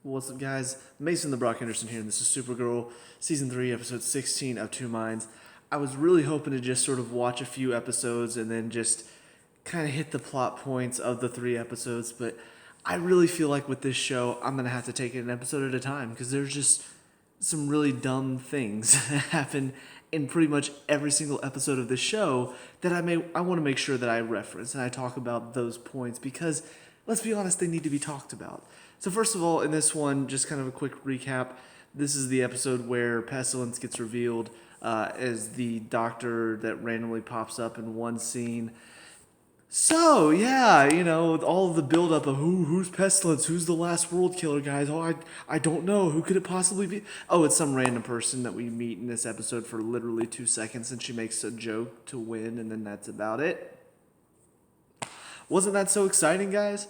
What's up, guys? Mason the Brock Henderson here, and this is Supergirl, Season 3, Episode 16 of Two Minds. I was really hoping to just sort of watch a few episodes and then just kind of hit the plot points of the 3 episodes, but I really feel like with this show, I'm going to have to take it an episode at a time because there's just some really dumb things that happen in pretty much every single episode of this show that I want to make sure that I reference and I talk about those points because, let's be honest, they need to be talked about. So first of all, in this one, just kind of a quick recap. This is the episode where Pestilence gets revealed as the doctor that randomly pops up in one scene. So, yeah, all of the buildup of who's Pestilence, who's the last world killer, guys. Oh, I don't know. Who could it possibly be? Oh, it's some random person that we meet in this episode for literally 2 seconds, and she makes a joke to win, and then that's about it. Wasn't that so exciting, guys?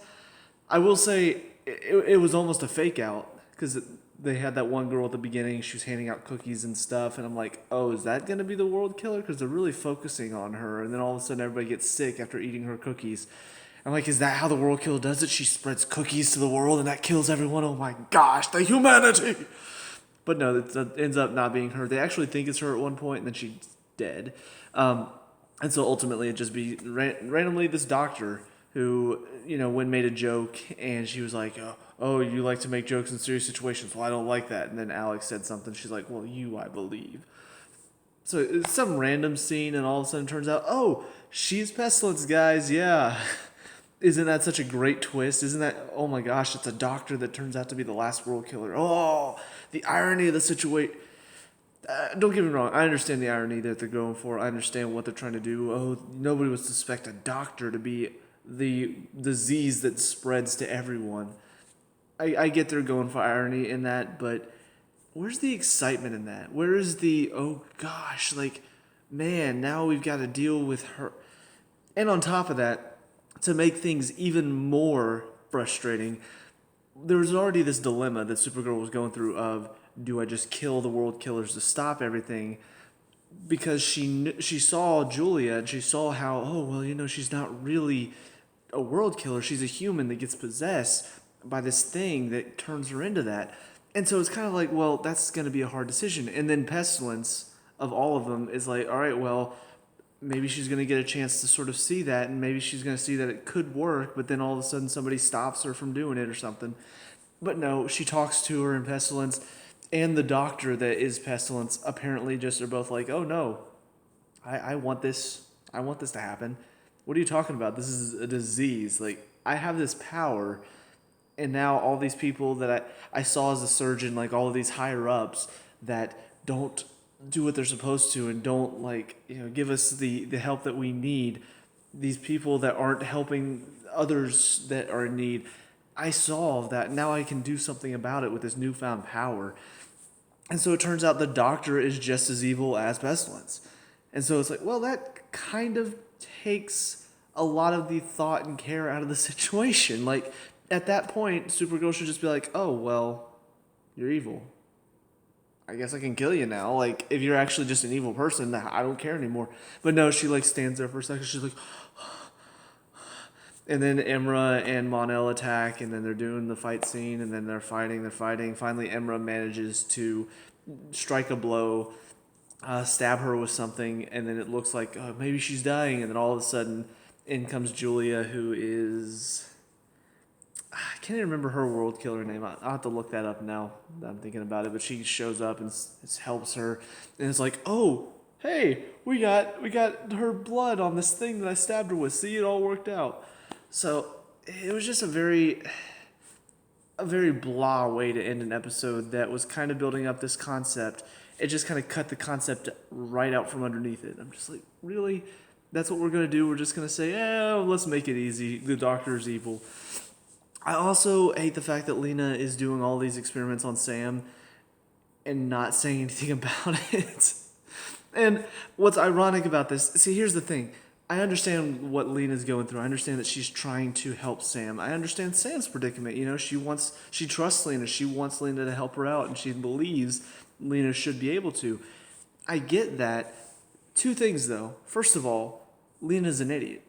I will say it was almost a fake out because they had that one girl at the beginning. She was handing out cookies and stuff, and I'm like, oh, is that going to be the world killer? Because they're really focusing on her, and then all of a sudden everybody gets sick after eating her cookies. I'm like, is that how the world killer does it? She spreads cookies to the world, and that kills everyone. Oh my gosh, the humanity! But no, it ends up not being her. They actually think it's her at one point, and then she's dead. And so ultimately it just be randomly this doctor who, Wynn made a joke, and she was like, oh, you like to make jokes in serious situations. Well, I don't like that. And then Alex said something. She's like, well, I believe. So it's some random scene, and all of a sudden it turns out, oh, she's Pestilence, guys, yeah. Isn't that such a great twist? Isn't that, oh my gosh, it's a doctor that turns out to be the last world killer. Oh, the irony of the situation. Don't get me wrong, I understand the irony that they're going for. I understand what they're trying to do. Oh, nobody would suspect a doctor to be the disease that spreads to everyone. I get they're going for irony in that, but where's the excitement in that? Where is the, oh gosh, man, now we've got to deal with her. And on top of that, to make things even more frustrating, there was already this dilemma that Supergirl was going through of, do I just kill the world killers to stop everything? Because she saw Julia, and she saw how, oh, well, she's not really a world killer. She's a human that gets possessed by this thing that turns her into that. And so it's kind of like, well, that's going to be a hard decision. And then Pestilence, of all of them, is like, all right, well, maybe she's going to get a chance to sort of see that, and maybe she's going to see that it could work, but then all of a sudden somebody stops her from doing it or something. But no, she talks to her in Pestilence, and the doctor that is Pestilence apparently just are both like, oh no, I want this. I want this to happen. What are you talking about? This is a disease. I have this power, and now all these people that I saw as a surgeon, all of these higher ups that don't do what they're supposed to and don't give us the help that we need. These people that aren't helping others that are in need. I saw that. Now I can do something about it with this newfound power. And so it turns out the doctor is just as evil as Pestilence. And so it's like, well, that kind of takes a lot of the thought and care out of the situation. At that point, Supergirl should just be like, oh, well, you're evil. I guess I can kill you now. If you're actually just an evil person, I don't care anymore. But no, she stands there for a second. She's like, and then Imra and Mon-El attack, and then they're doing the fight scene, and then they're fighting. Finally, Imra manages to strike a blow, stab her with something, and then it looks like maybe she's dying, and then all of a sudden, in comes Julia, who is... I can't even remember her world killer name. I'll have to look that up now that I'm thinking about it, but she shows up and helps her, and it's like, oh, hey, we got her blood on this thing that I stabbed her with. See, it all worked out. So it was just a very blah way to end an episode that was kind of building up this concept. It just kind of cut the concept right out from underneath it. I'm just like, really? That's what we're going to do? We're just going to say, let's make it easy. The doctor's evil. I also hate the fact that Lena is doing all these experiments on Sam and not saying anything about it. And what's ironic about this, see, here's the thing. I understand what Lena's going through. I understand that she's trying to help Sam. I understand Sam's predicament. She trusts Lena. She wants Lena to help her out, and she believes Lena should be able to. I get that. 2 things, though. First of all, Lena's an idiot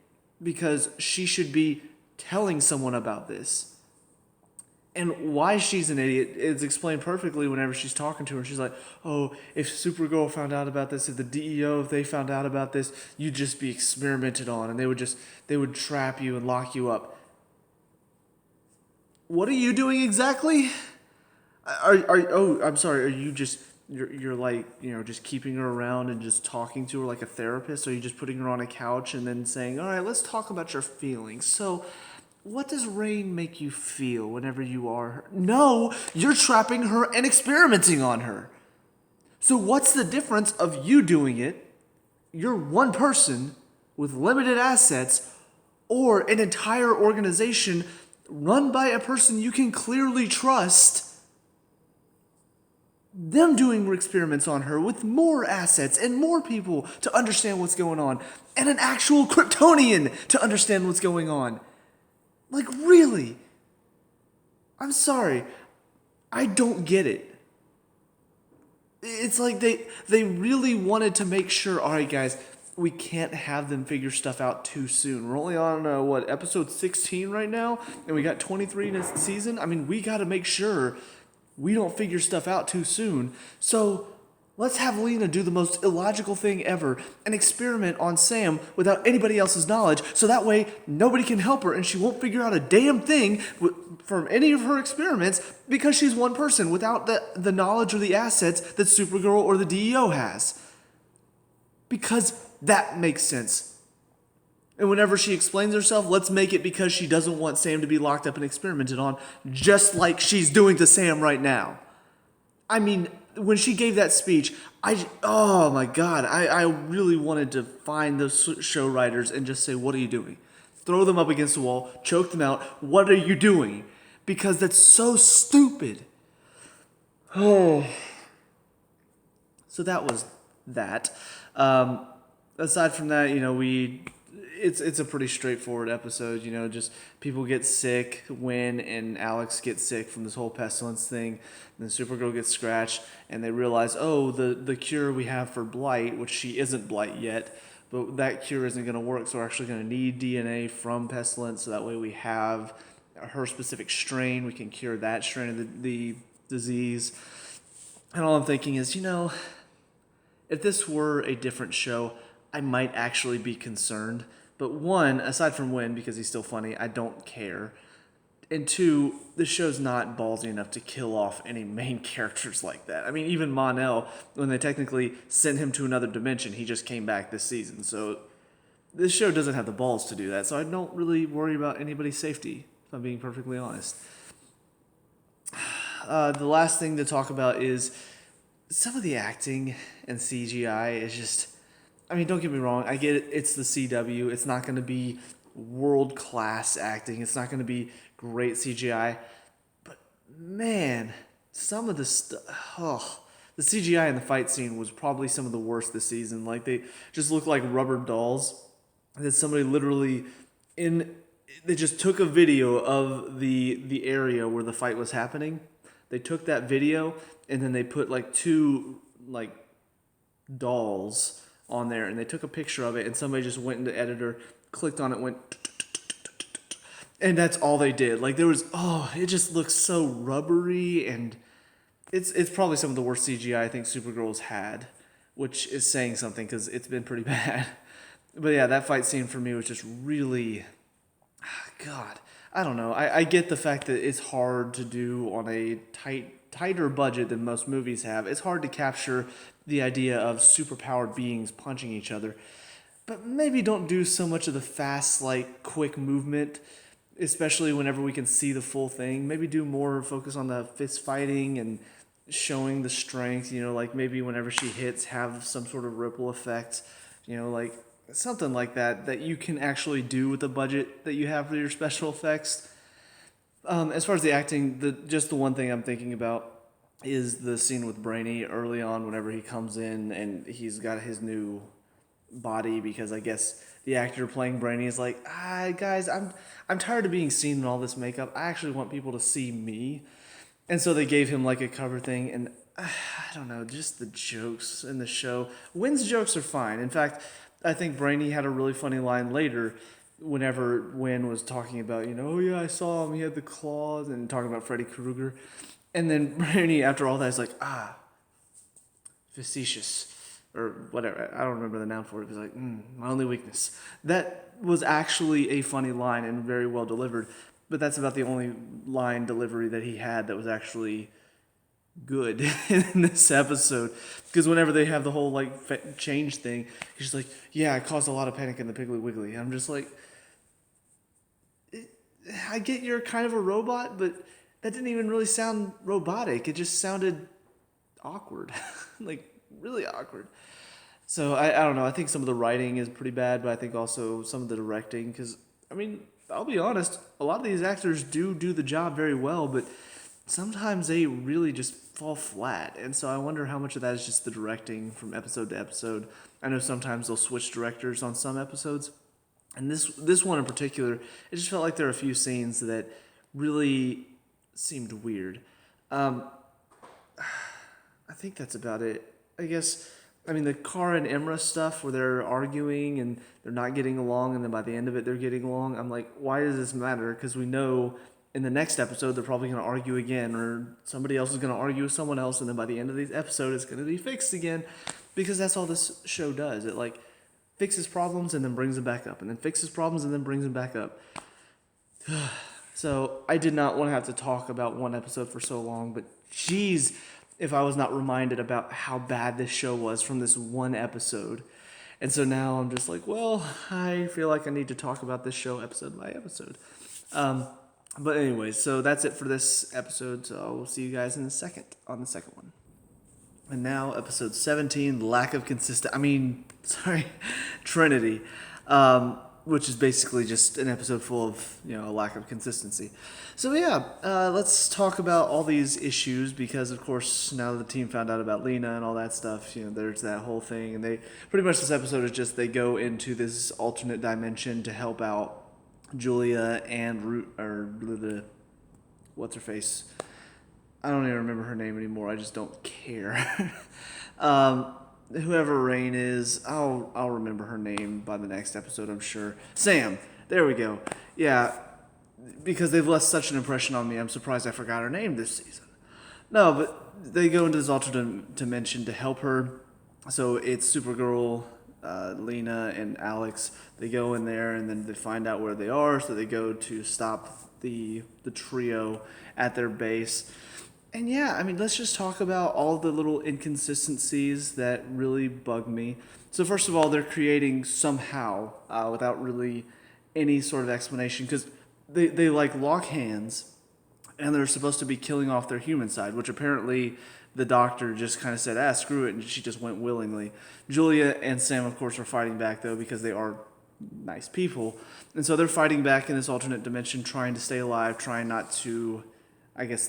because she should be telling someone about this. And why she's an idiot is explained perfectly whenever she's talking to her. She's like, oh, if Supergirl found out about this, if the DEO, if they found out about this, you'd just be experimented on, and they would trap you and lock you up. What are you doing exactly? I'm sorry, are you just, you're like, just keeping her around and just talking to her like a therapist? Or are you just putting her on a couch and then saying, all right, let's talk about your feelings. So, what does rain make you feel whenever you are her? No, you're trapping her and experimenting on her. So what's the difference of you doing it, you're one person with limited assets, or an entire organization run by a person you can clearly trust, them doing experiments on her with more assets and more people to understand what's going on, and an actual Kryptonian to understand what's going on? Like, really? I'm sorry. I don't get it. It's like they really wanted to make sure, all right, guys, we can't have them figure stuff out too soon. We're only on, episode 16 right now, and we got 23 in this season. I mean, we got to make sure we don't figure stuff out too soon. So let's have Lena do the most illogical thing ever, an experiment on Sam without anybody else's knowledge, so that way nobody can help her and she won't figure out a damn thing from any of her experiments because she's one person without the knowledge or the assets that Supergirl or the DEO has. Because that makes sense. And whenever she explains herself, let's make it because she doesn't want Sam to be locked up and experimented on, just like she's doing to Sam right now. I mean, when she gave that speech, oh my God, I really wanted to find those show writers and just say, what are you doing? Throw them up against the wall, choke them out. What are you doing? Because that's so stupid. Oh. So that was that. Aside from that, it's a pretty straightforward episode. Just people get sick. Wynn and Alex get sick from this whole pestilence thing. And then Supergirl gets scratched, and they realize, oh, the cure we have for blight, which she isn't blight yet, but that cure isn't going to work, so we're actually going to need DNA from pestilence, so that way we have her specific strain. We can cure that strain of the disease. And all I'm thinking is, if this were a different show, I might actually be concerned. But one, aside from Wynn, because he's still funny, I don't care. And two, the show's not ballsy enough to kill off any main characters like that. I mean, even Mon-El, when they technically sent him to another dimension, he just came back this season. So this show doesn't have the balls to do that. So I don't really worry about anybody's safety, if I'm being perfectly honest. The last thing to talk about is some of the acting and CGI is just... I mean, don't get me wrong. I get it. It's the CW. It's not going to be world-class acting. It's not going to be great CGI. But, man, some of the stuff... Oh, the CGI in the fight scene was probably some of the worst this season. Like, they just look like rubber dolls. That somebody literally... They just took a video of the area where the fight was happening. They took that video, and then they put, two, dolls on there, and they took a picture of it, and somebody just went into editor, clicked on it, went, and that's all they did. It just looks so rubbery, and it's probably some of the worst CGI I think Supergirl's had, which is saying something because it's been pretty bad. But yeah, that fight scene for me was just really, God, I don't know. I get the fact that it's hard to do on a tighter budget than most movies have. It's hard to capture the idea of superpowered beings punching each other. But maybe don't do so much of the fast, quick movement, especially whenever we can see the full thing. Maybe do more focus on the fist fighting and showing the strength, maybe whenever she hits, have some sort of ripple effect, something like that you can actually do with the budget that you have for your special effects. As far as the acting, the one thing I'm thinking about is the scene with Brainy early on whenever he comes in and he's got his new body, because I guess the actor playing Brainy is like, guys, I'm tired of being seen in all this makeup. I actually want people to see me. And so they gave him a cover thing, and I don't know, just the jokes in the show. Wynn's jokes are fine. In fact, I think Brainy had a really funny line later whenever Wynn was talking about, oh yeah, I saw him, he had the claws, and talking about Freddy Krueger. And then Rainey, after all that, is like, facetious. Or whatever. I don't remember the noun for it. It was like, my only weakness. That was actually a funny line and very well delivered. But that's about the only line delivery that he had that was actually good in this episode. Because whenever they have the whole change thing, he's just like, yeah, I caused a lot of panic in the Piggly Wiggly. And I'm just like, I get you're kind of a robot, but that didn't even really sound robotic. It just sounded awkward. Really awkward. So I don't know. I think some of the writing is pretty bad, but I think also some of the directing, because I'll be honest, a lot of these actors do the job very well, but sometimes they really just fall flat. And so I wonder how much of that is just the directing from episode to episode. I know sometimes they'll switch directors on some episodes, and this one in particular, it just felt like there are a few scenes that really seemed weird. I think that's about it. I guess, the Kara and Imra stuff where they're arguing and they're not getting along, and then by the end of it, they're getting along. I'm like, why does this matter? Because we know in the next episode, they're probably going to argue again, or somebody else is going to argue with someone else, and then by the end of the episode, it's going to be fixed again, because that's all this show does. It, fixes problems and then brings them back up, and then fixes problems and then brings them back up. So I did not want to have to talk about one episode for so long, but geez, if I was not reminded about how bad this show was from this one episode. And so now I'm just like, well, I feel like I need to talk about this show episode by episode. But anyways, so that's it for this episode. So I will see you guys on the second one. And now episode 17, lack of Trinity. Which is basically just an episode full of, a lack of consistency. So yeah, let's talk about all these issues, because of course now that the team found out about Lena and all that stuff, there's that whole thing, and they pretty much, this episode is just they go into this alternate dimension to help out Julia and what's her face? I don't even remember her name anymore. I just don't care. Whoever Rain is, I'll remember her name by the next episode, I'm sure. Sam. There we go. Yeah, because they've left such an impression on me, I'm surprised I forgot her name this season. No, but they go into this alternate dimension to help her. So it's Supergirl, Lena, and Alex. They go in there, and then they find out where they are, so they go to stop the trio at their base. And yeah, let's just talk about all the little inconsistencies that really bug me. So first of all, they're creating somehow, without really any sort of explanation, because they lock hands, and they're supposed to be killing off their human side, which apparently the doctor just kind of said, screw it, and she just went willingly. Julia and Sam, of course, are fighting back, though, because they are nice people. And so they're fighting back in this alternate dimension, trying to stay alive, trying not to,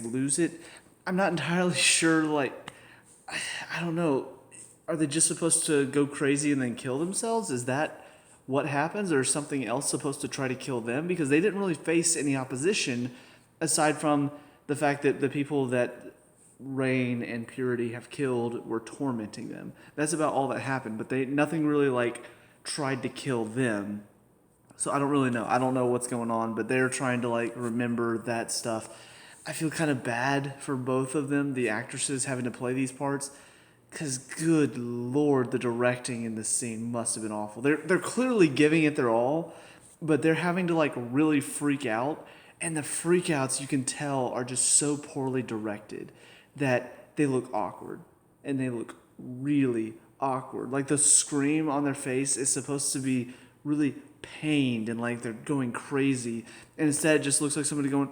lose it. I'm not entirely sure, I don't know. Are they just supposed to go crazy and then kill themselves? Is that what happens? Or is something else supposed to try to kill them? Because they didn't really face any opposition aside from the fact that the people that Rain and Purity have killed were tormenting them. That's about all that happened. But nothing really, tried to kill them. So I don't really know. I don't know what's going on. But they're trying to, remember that stuff. I feel kind of bad for both of them, the actresses having to play these parts, because good Lord, the directing in this scene must have been awful. They're clearly giving it their all, but they're having to really freak out, and the freakouts you can tell are just so poorly directed that they look awkward, and they look really awkward. The scream on their face is supposed to be really pained and they're going crazy, and instead it just looks like somebody going.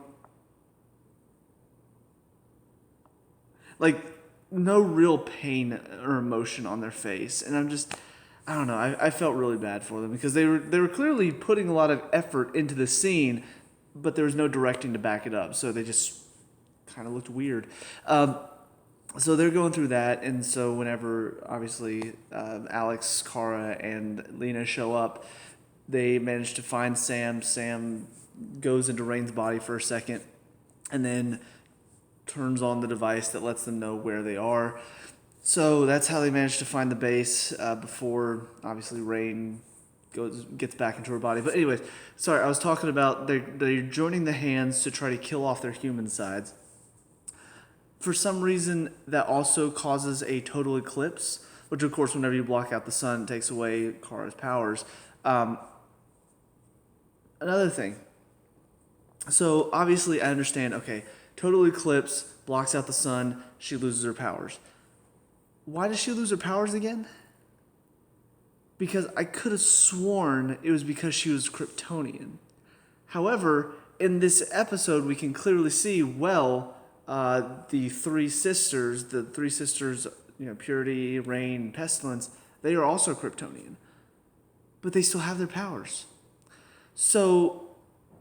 No real pain or emotion on their face. And I don't know, I felt really bad for them, because they were clearly putting a lot of effort into the scene, but there was no directing to back it up, so they just kind of looked weird. So they're going through that, and so whenever, obviously, Alex, Kara, and Lena show up, they manage to find Sam. Sam goes into Rain's body for a second, and then turns on the device that lets them know where they are. So that's how they managed to find the base before, obviously, Rain gets back into her body. But anyways, sorry, I was talking about they're joining the hands to try to kill off their human sides. For some reason, that also causes a total eclipse, which of course, whenever you block out the sun, takes away Kara's powers. Another thing. So obviously, I understand. Okay, total eclipse blocks out the sun. She loses her powers. Why does she lose her powers again? Because I could have sworn it was because she was Kryptonian. However, in this episode, we can clearly see, the three sisters, Purity, Rain, Pestilence, they are also Kryptonian. But they still have their powers. So,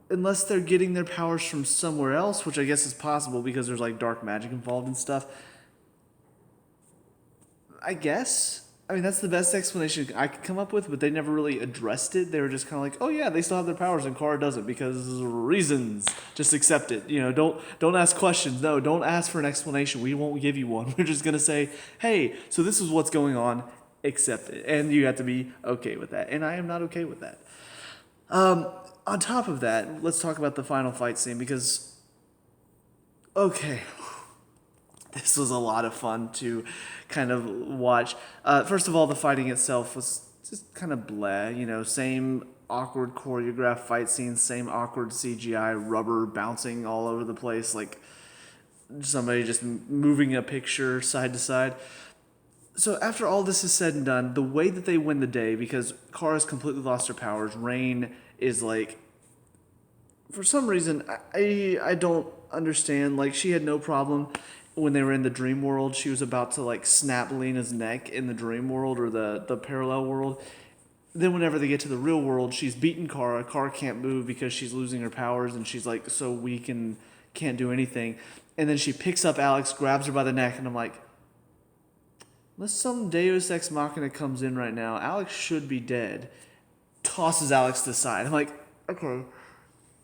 unless they're getting their powers from somewhere else, which I guess is possible because there's like dark magic involved and stuff, I guess. I mean, that's the best explanation I could come up with, but they never really addressed it. They were just kind of like, oh yeah, they still have their powers and Kara doesn't because reasons. Just accept it. Don't ask questions. No, don't ask for an explanation. We won't give you one. We're just going to say, hey, so this is what's going on. Accept it. And you have to be okay with that. And I am not okay with that. On top of that, let's talk about the final fight scene because, okay, this was a lot of fun to kind of watch. First of all, the fighting itself was just kind of bleh, same awkward choreographed fight scenes, same awkward CGI rubber bouncing all over the place, like somebody just moving a picture side to side. So after all this is said and done, the way that they win the day, because Kara's completely lost her powers, Rain is like, for some reason, I don't understand, like she had no problem when they were in the dream world. She was about to like snap Lena's neck in the dream world or the parallel world. Then whenever they get to the real world, she's beaten Kara. Kara can't move because she's losing her powers and she's like so weak and can't do anything. And then she picks up Alex, grabs her by the neck, and I'm like, unless some Deus Ex Machina comes in right now, Alex should be dead. Tosses Alex to the side. I'm like, okay.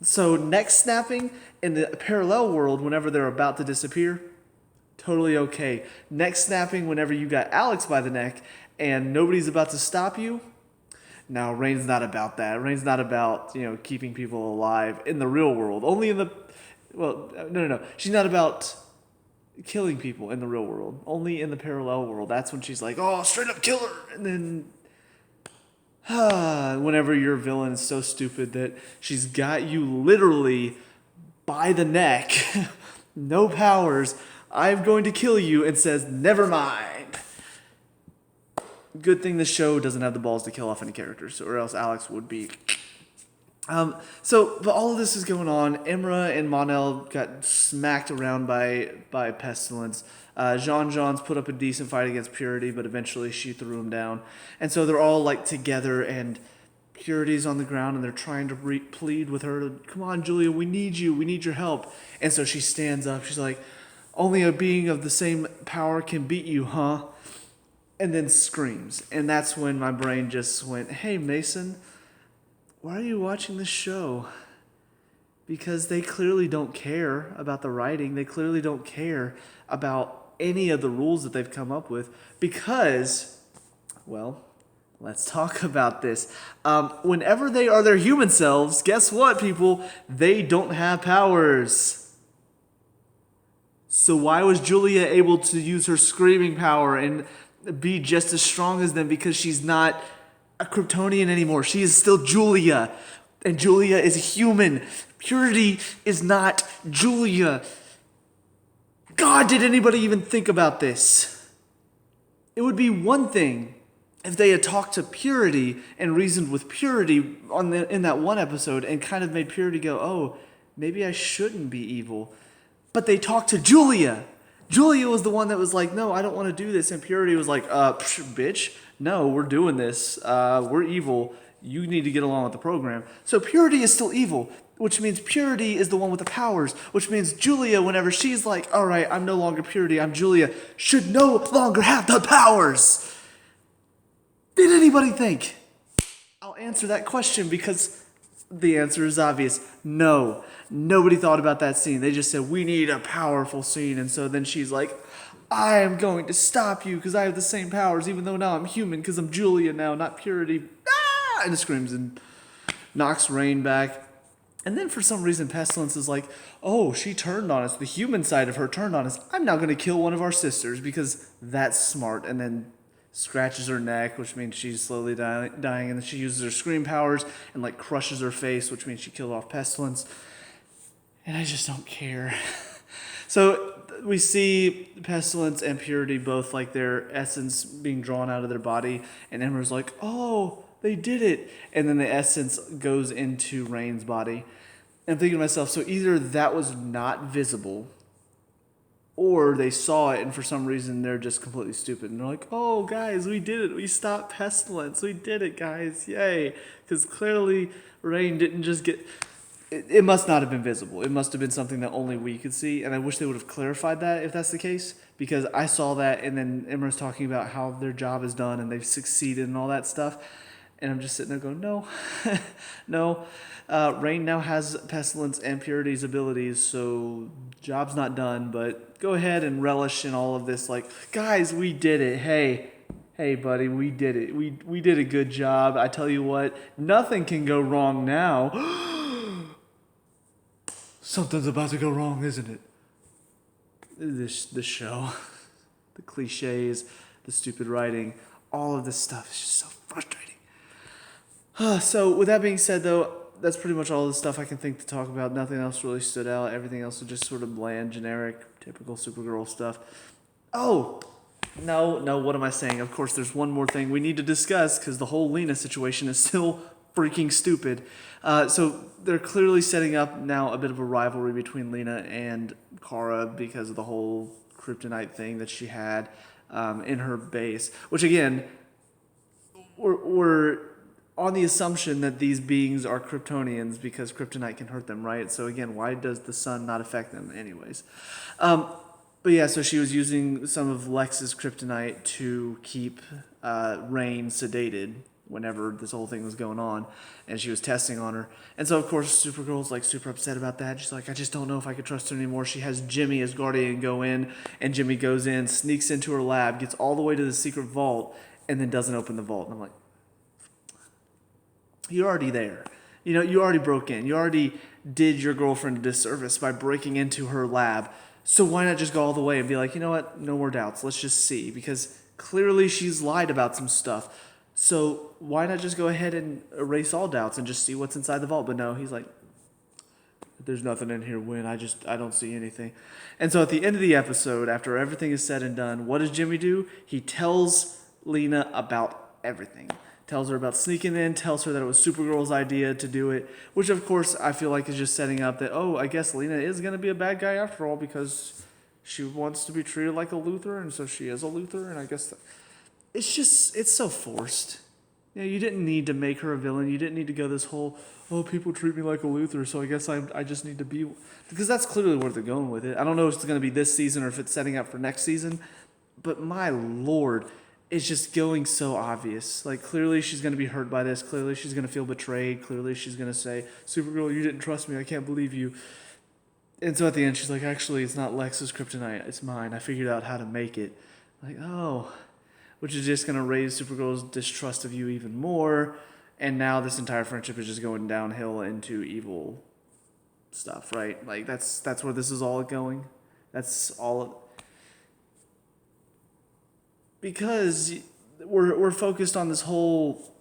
So neck snapping in the parallel world whenever they're about to disappear, totally okay. Neck snapping whenever you got Alex by the neck and nobody's about to stop you. Now, Rain's not about that. Rain's not about, keeping people alive in the real world. Only in the... Well, no. She's not about killing people in the real world. Only in the parallel world. That's when she's like, oh, straight up kill her. And then... whenever your villain is so stupid that she's got you literally by the neck, no powers, I'm going to kill you, and says, never mind. Good thing the show doesn't have the balls to kill off any characters, or else Alex would be. But all of this is going on. Imra and Mon-El got smacked around by Pestilence. Jean-Jean's put up a decent fight against Purity, but eventually she threw him down. And so they're all like together, and Purity's on the ground, and they're trying to plead with her. Come on, Julia, we need you. We need your help. And so she stands up. She's like, only a being of the same power can beat you, huh? And then screams. And that's when my brain just went, hey, Mason, why are you watching this show? Because they clearly don't care about the writing. They clearly don't care about any of the rules that they've come up with. Because, well, let's talk about this. Whenever they are their human selves, guess what, people? They don't have powers. So why was Julia able to use her screaming power and be just as strong as them? Because she's not a Kryptonian anymore. She is still Julia. And Julia is human. Purity is not Julia. God, did anybody even think about this? It would be one thing if they had talked to Purity and reasoned with Purity in that one episode and kind of made Purity go, oh, maybe I shouldn't be evil. But they talked to Julia. Julia was the one that was like, no, I don't want to do this. And Purity was like, bitch, no, we're doing this. We're evil. You need to get along with the program. So Purity is still evil, which means Purity is the one with the powers, which means Julia, whenever she's like, all right, I'm no longer Purity, I'm Julia, should no longer have the powers. Did anybody think? I'll answer that question because the answer is obvious. No. Nobody thought about that scene. They just said, we need a powerful scene. And so then she's like, I am going to stop you because I have the same powers, even though now I'm human because I'm Julia now, not Purity. and screams and knocks Rain back. And then for some reason, Pestilence is like, oh, she turned on us. The human side of her turned on us. I'm now going to kill one of our sisters because that's smart. And then scratches her neck, which means she's slowly dying. And then she uses her scream powers and like crushes her face, which means she killed off Pestilence. And I just don't care. So we see Pestilence and Purity both like their essence being drawn out of their body. And Emerald's like, oh, they did it. And then the essence goes into Rain's body. And I'm thinking to myself, so either that was not visible, or they saw it and for some reason they're just completely stupid. And they're like, oh, guys, we did it. We stopped Pestilence. We did it, guys. Yay. Because clearly Rain didn't just get... It must not have been visible. It must have been something that only we could see. And I wish they would have clarified that if that's the case. Because I saw that and then Emma's talking about how their job is done and they've succeeded and all that stuff. And I'm just sitting there going, no, no. Rain now has Pestilence and Purity's abilities, so job's not done. But go ahead and relish in all of this. Like, guys, we did it. Hey, buddy, we did it. We did a good job. I tell you what, nothing can go wrong now. Something's about to go wrong, isn't it? This show, the cliches, the stupid writing, all of this stuff is just so frustrating. So with that being said, though, that's pretty much all the stuff I can think to talk about. Nothing else really stood out. Everything else was just sort of bland, generic, typical Supergirl stuff. Oh, no, what am I saying? Of course, there's one more thing we need to discuss because the whole Lena situation is still freaking stupid. So they're clearly setting up now a bit of a rivalry between Lena and Kara because of the whole Kryptonite thing that she had in her base. Which, again, we're on the assumption that these beings are Kryptonians because Kryptonite can hurt them, right? So again, why does the sun not affect them anyways? But yeah, so she was using some of Lex's Kryptonite to keep Rain sedated whenever this whole thing was going on, and she was testing on her. And so, of course, Supergirl's like super upset about that. She's like, I just don't know if I could trust her anymore. She has Jimmy as guardian go in, and Jimmy goes in, sneaks into her lab, gets all the way to the secret vault, and then doesn't open the vault. And I'm like, you're already there. You know, you already broke in. You already did your girlfriend a disservice by breaking into her lab. So why not just go all the way and be like, you know what? No more doubts. Let's just see. Because clearly she's lied about some stuff. So why not just go ahead and erase all doubts and just see what's inside the vault? But no, he's like, there's nothing in here, Win. I don't see anything. And so at the end of the episode, after everything is said and done, what does Jimmy do? He tells Lena about everything. Tells her about sneaking in, tells her that it was Supergirl's idea to do it, which of course I feel like is just setting up that, oh, I guess Lena is going to be a bad guy after all because she wants to be treated like a Luthor, and so she is a Luthor, and I guess it's so forced. You know, you didn't need to make her a villain. You didn't need to go this whole, oh, people treat me like a Luthor, so I guess I just need to be, because that's clearly where they're going with it. I don't know if it's going to be this season or if it's setting up for next season, but my lord, it's just going so obvious. Like, clearly she's going to be hurt by this. Clearly she's going to feel betrayed. Clearly she's going to say, Supergirl, you didn't trust me. I can't believe you. And so at the end, she's like, actually, it's not Lex's Kryptonite. It's mine. I figured out how to make it. Like, oh. Which is just going to raise Supergirl's distrust of you even more. And now this entire friendship is just going downhill into evil stuff, right? Like, that's where this is all going. That's all... Because we're focused on this whole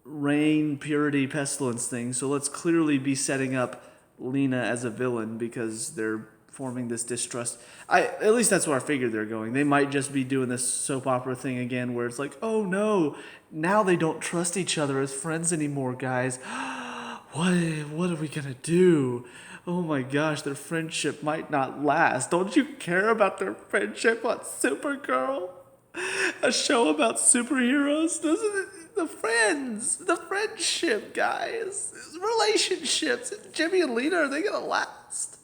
Rain, Purity, Pestilence thing, so let's clearly be setting up Lena as a villain because they're forming this distrust. At least that's where I figured they're going. They might just be doing this soap opera thing again where it's like, oh no, now they don't trust each other as friends anymore, guys. What are we gonna do? Oh my gosh, their friendship might not last. Don't you care about their friendship on Supergirl? A show about superheroes? Doesn't it? The friendship, guys. Relationships. Jimmy and Lena, are they gonna last?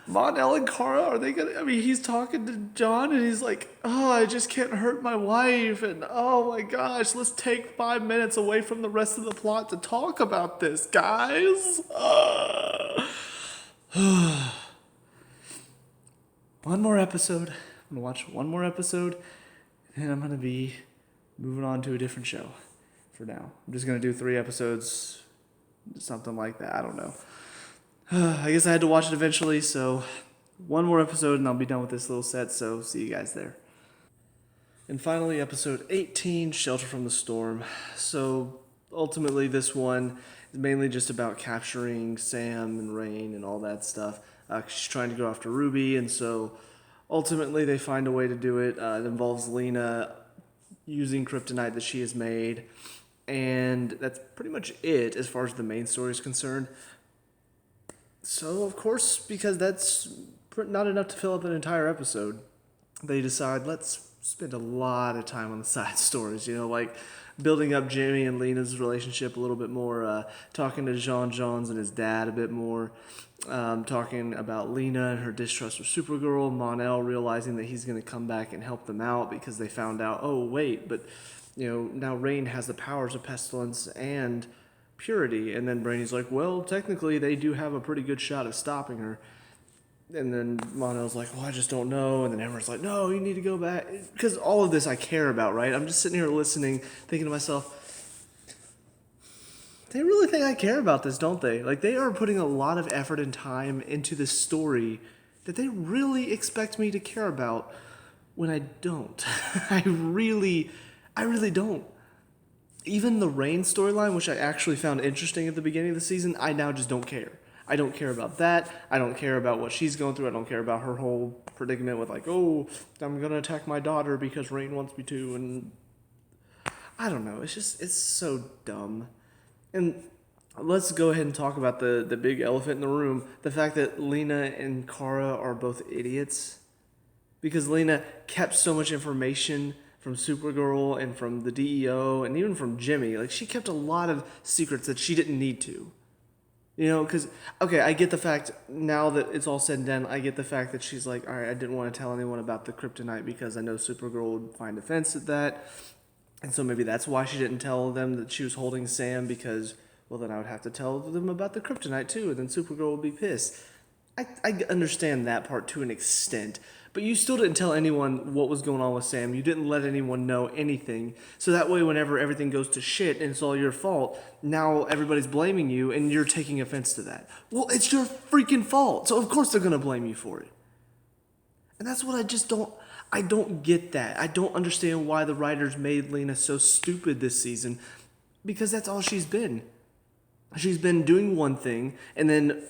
Mon-El and Kara, are they gonna... I mean, he's talking to John and he's like, oh, I just can't hurt my wife. And oh my gosh, let's take 5 minutes away from the rest of the plot to talk about this, guys. One more episode. I'm gonna watch one more episode. And I'm going to be moving on to a different show. for now. I'm just going to do 3 episodes, something like that. I don't know. I guess I had to watch it eventually, so one more episode and I'll be done with this little set, so see you guys there. And finally, episode 18, Shelter from the Storm. So ultimately, this one is mainly just about capturing Sam and Rain and all that stuff. She's trying to go after Ruby, and so ultimately they find a way to do it. It involves Lena using kryptonite that she has made, and that's pretty much it as far as the main story is concerned. So, of course, because that's not enough to fill up an entire episode, they decide, let's spend a lot of time on the side stories, like building up Jimmy and Lena's relationship a little bit more, talking to Jean-Jean's and his dad a bit more, talking about Lena and her distrust for Supergirl, Mon-El realizing that he's going to come back and help them out because they found out, oh, wait, but, now Rain has the powers of Pestilence and Purity, and then Brainy's like, well, technically they do have a pretty good shot of stopping her. And then Mon-El's like, well, I just don't know. And then Emmer's like, no, you need to go back. Because all of this I care about, right? I'm just sitting here listening, thinking to myself, they really think I care about this, don't they? Like, they are putting a lot of effort and time into this story that they really expect me to care about when I don't. I really don't. Even the Rain storyline, which I actually found interesting at the beginning of the season, I now just don't care. I don't care about that. I don't care about what she's going through. I don't care about her whole predicament with like, oh, I'm going to attack my daughter because Rain wants me to. And I don't know. It's so dumb. And let's go ahead and talk about the big elephant in the room. The fact that Lena and Kara are both idiots. Because Lena kept so much information from Supergirl and from the DEO and even from Jimmy. Like, she kept a lot of secrets that she didn't need to. Because, okay, I get the fact, now that it's all said and done, I get the fact that she's like, all right, I didn't want to tell anyone about the kryptonite because I know Supergirl would find offense at that. And so maybe that's why she didn't tell them that she was holding Sam, because, well, then I would have to tell them about the kryptonite too, and then Supergirl would be pissed. I understand that part to an extent, but you still didn't tell anyone what was going on with Sam. You didn't let anyone know anything. So that way, whenever everything goes to shit and it's all your fault, now everybody's blaming you and you're taking offense to that. Well, it's your freaking fault. So of course they're going to blame you for it. And that's what I don't get that. I don't understand why the writers made Lena so stupid this season, because that's all she's been. She's been doing one thing and then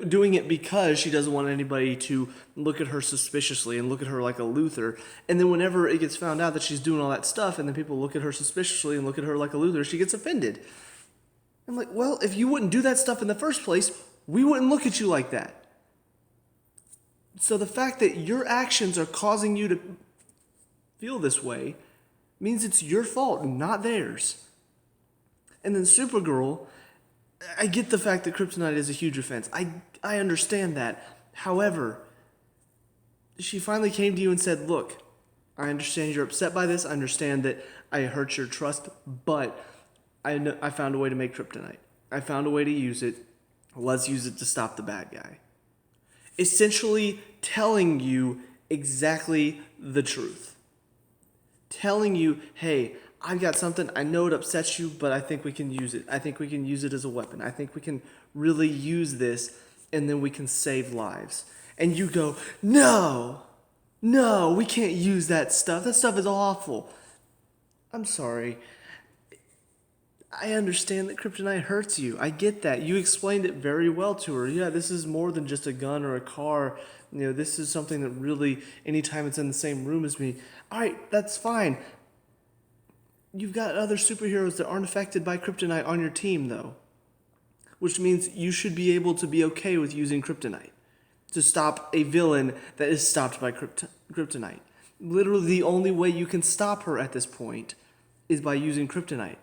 doing it because she doesn't want anybody to look at her suspiciously and look at her like a Luthor. And then whenever it gets found out that she's doing all that stuff and then people look at her suspiciously and look at her like a Luthor, she gets offended. I'm like, well, if you wouldn't do that stuff in the first place, we wouldn't look at you like that. So the fact that your actions are causing you to feel this way means it's your fault, not theirs. And then Supergirl, I get the fact that kryptonite is a huge offense. I understand that. However, she finally came to you and said, look, I understand you're upset by this. I understand that I hurt your trust, but I found a way to make kryptonite. I found a way to use it. Let's use it to stop the bad guy. Essentially telling you exactly the truth. Telling you, hey, I've got something, I know it upsets you, but I think we can use it. I think we can use it as a weapon. I think we can really use this, and then we can save lives. And you go, no, we can't use that stuff. That stuff is awful. I'm sorry. I understand that kryptonite hurts you. I get that. You explained it very well to her. Yeah, this is more than just a gun or a car. This is something that really, anytime it's in the same room as me, all right, that's fine. You've got other superheroes that aren't affected by kryptonite on your team, though. Which means you should be able to be okay with using kryptonite to stop a villain that is stopped by kryptonite. Literally, the only way you can stop her at this point is by using kryptonite.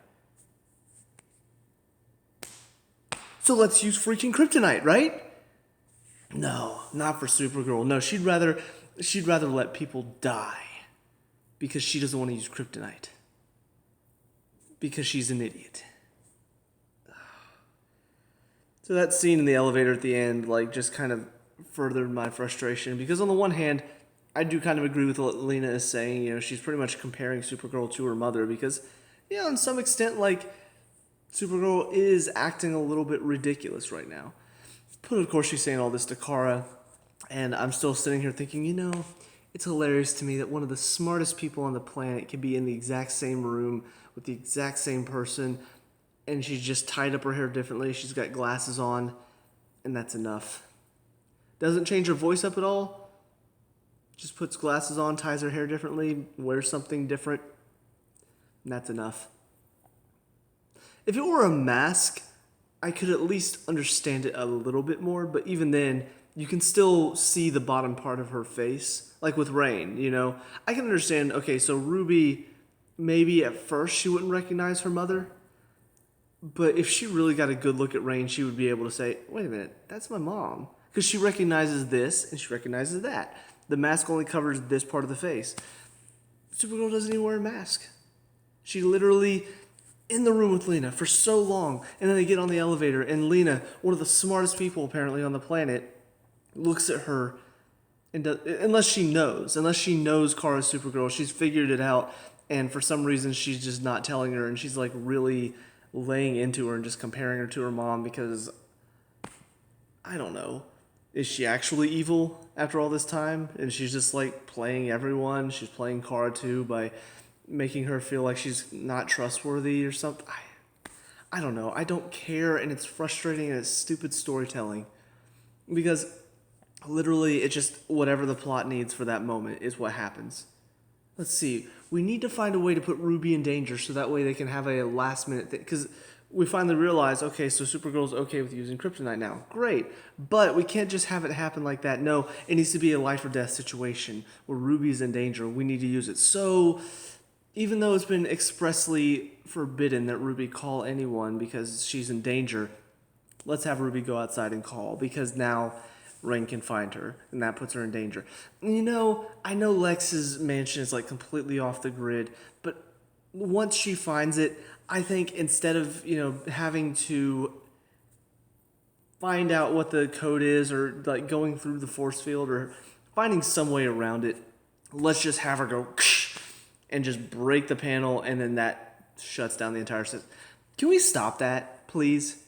So let's use freaking kryptonite, right? No, not for Supergirl. No, she'd rather let people die because she doesn't want to use kryptonite. Because she's an idiot. So that scene in the elevator at the end, just kind of furthered my frustration. Because on the one hand, I do kind of agree with what Lena is saying. She's pretty much comparing Supergirl to her mother. Because, yeah, on some extent, like, Supergirl is acting a little bit ridiculous right now. But of course, she's saying all this to Kara, and I'm still sitting here thinking, it's hilarious to me that one of the smartest people on the planet can be in the exact same room with the exact same person, and she's just tied up her hair differently. She's got glasses on, and that's enough. Doesn't change her voice up at all. Just puts glasses on, ties her hair differently, wears something different, and that's enough. If it were a mask, I could at least understand it a little bit more, but even then, you can still see the bottom part of her face, like with Rain, I can understand, okay, so Ruby, maybe at first she wouldn't recognize her mother, but if she really got a good look at Rain, she would be able to say, wait a minute, that's my mom. Because she recognizes this, and she recognizes that. The mask only covers this part of the face. Supergirl doesn't even wear a mask. She literally in the room with Lena for so long, and then they get on the elevator, and Lena, one of the smartest people apparently on the planet, looks at her, and unless she knows Kara's Supergirl, she's figured it out, and for some reason she's just not telling her, and she's like really laying into her and just comparing her to her mom because, I don't know, is she actually evil after all this time? And she's just like playing everyone. She's playing Kara too by making her feel like she's not trustworthy or something. I don't know. I don't care, and it's frustrating, and it's stupid storytelling. Because literally, it's just whatever the plot needs for that moment is what happens. Let's see. We need to find a way to put Ruby in danger so that way they can have a last-minute thing. Because we finally realize, okay, so Supergirl's okay with using Kryptonite now. Great. But we can't just have it happen like that. No, it needs to be a life-or-death situation where Ruby's in danger. We need to use it. So even though it's been expressly forbidden that Ruby call anyone because she's in danger, let's have Ruby go outside and call, because now Rain can find her, and that puts her in danger. I know Lex's mansion is like completely off the grid, but once she finds it, I think instead of, having to find out what the code is or like going through the force field or finding some way around it, let's just have her go and just break the panel, and then that shuts down the entire system. Can we stop that, please?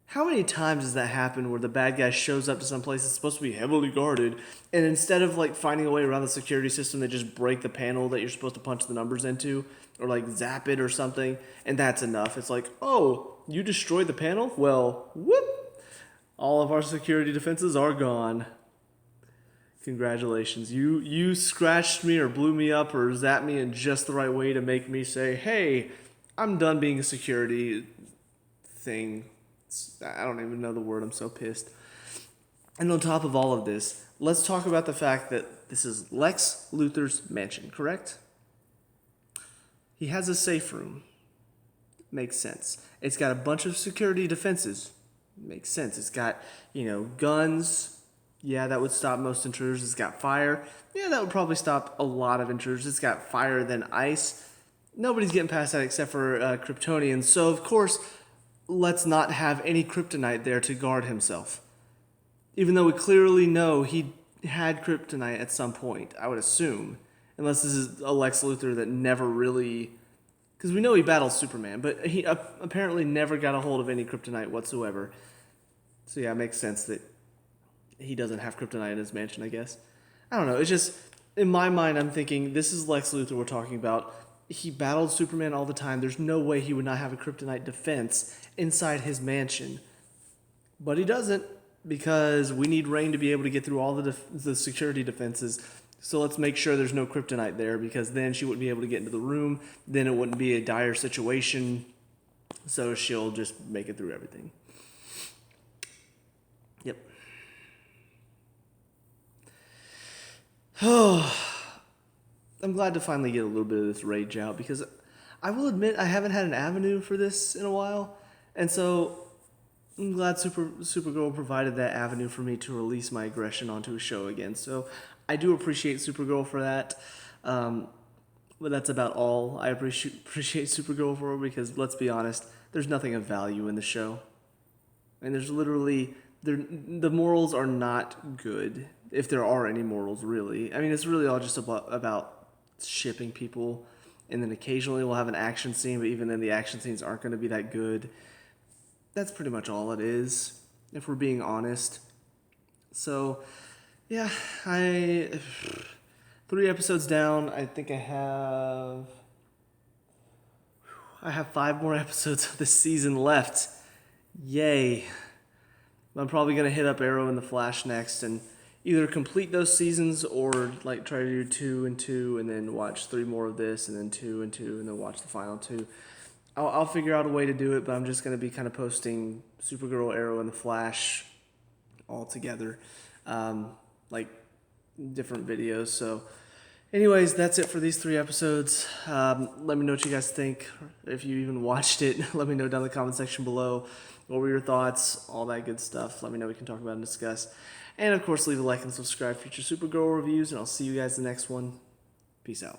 How many times does that happen where the bad guy shows up to some place that's supposed to be heavily guarded, and instead of like finding a way around the security system, they just break the panel that you're supposed to punch the numbers into, or like zap it or something, and that's enough. It's like, oh, you destroyed the panel? Well, whoop! All of our security defenses are gone. Congratulations. You scratched me or blew me up or zapped me in just the right way to make me say, hey, I'm done being a security thing. I don't even know the word. I'm so pissed. And on top of all of this, let's talk about the fact that this is Lex Luthor's mansion, correct? He has a safe room. Makes sense. It's got a bunch of security defenses. Makes sense. It's got, guns. Yeah, that would stop most intruders. It's got fire. Yeah, that would probably stop a lot of intruders. It's got fire, then ice. Nobody's getting past that except for Kryptonians. So, of course, let's not have any Kryptonite there to guard himself. Even though we clearly know he had Kryptonite at some point, I would assume. Unless this is a Lex Luthor that never really... Because we know he battled Superman, but he apparently never got a hold of any Kryptonite whatsoever. So yeah, it makes sense that he doesn't have Kryptonite in his mansion, I guess. I don't know. It's just, in my mind, I'm thinking, this is Lex Luthor we're talking about. He battled Superman all the time. There's no way he would not have a Kryptonite defense inside his mansion. But he doesn't, because we need Rain to be able to get through all the security defenses. So let's make sure there's no Kryptonite there, because then she wouldn't be able to get into the room. Then it wouldn't be a dire situation. So she'll just make it through everything. Yep. Oh, I'm glad to finally get a little bit of this rage out, because I will admit I haven't had an avenue for this in a while, and so I'm glad Supergirl provided that avenue for me to release my aggression onto a show again. So I do appreciate Supergirl for that, but that's about all I appreciate Supergirl for, because let's be honest, there's nothing of value in the show, and there's literally the morals are not good. If there are any morals, really. I mean, it's really all just about shipping people and then occasionally we'll have an action scene, but even then the action scenes aren't going to be that good. That's pretty much all it is, if we're being honest. So, yeah, 3 episodes down. I think I have 5 more episodes of this season left. Yay. I'm probably going to hit up Arrow and the Flash next and either complete those seasons or like try to do 2 and 2 and then watch 3 more of this and then 2 and 2 and then watch the final 2. I'll figure out a way to do it, but I'm just going to be kind of posting Supergirl, Arrow, and the Flash all together, like different videos. So anyways, that's it for these 3 episodes. Let me know what you guys think. If you even watched it, let me know down in the comment section below. What were your thoughts? All that good stuff. Let me know. We can talk about and discuss. And of course, leave a like and subscribe for future Supergirl reviews. And I'll see you guys in the next one. Peace out.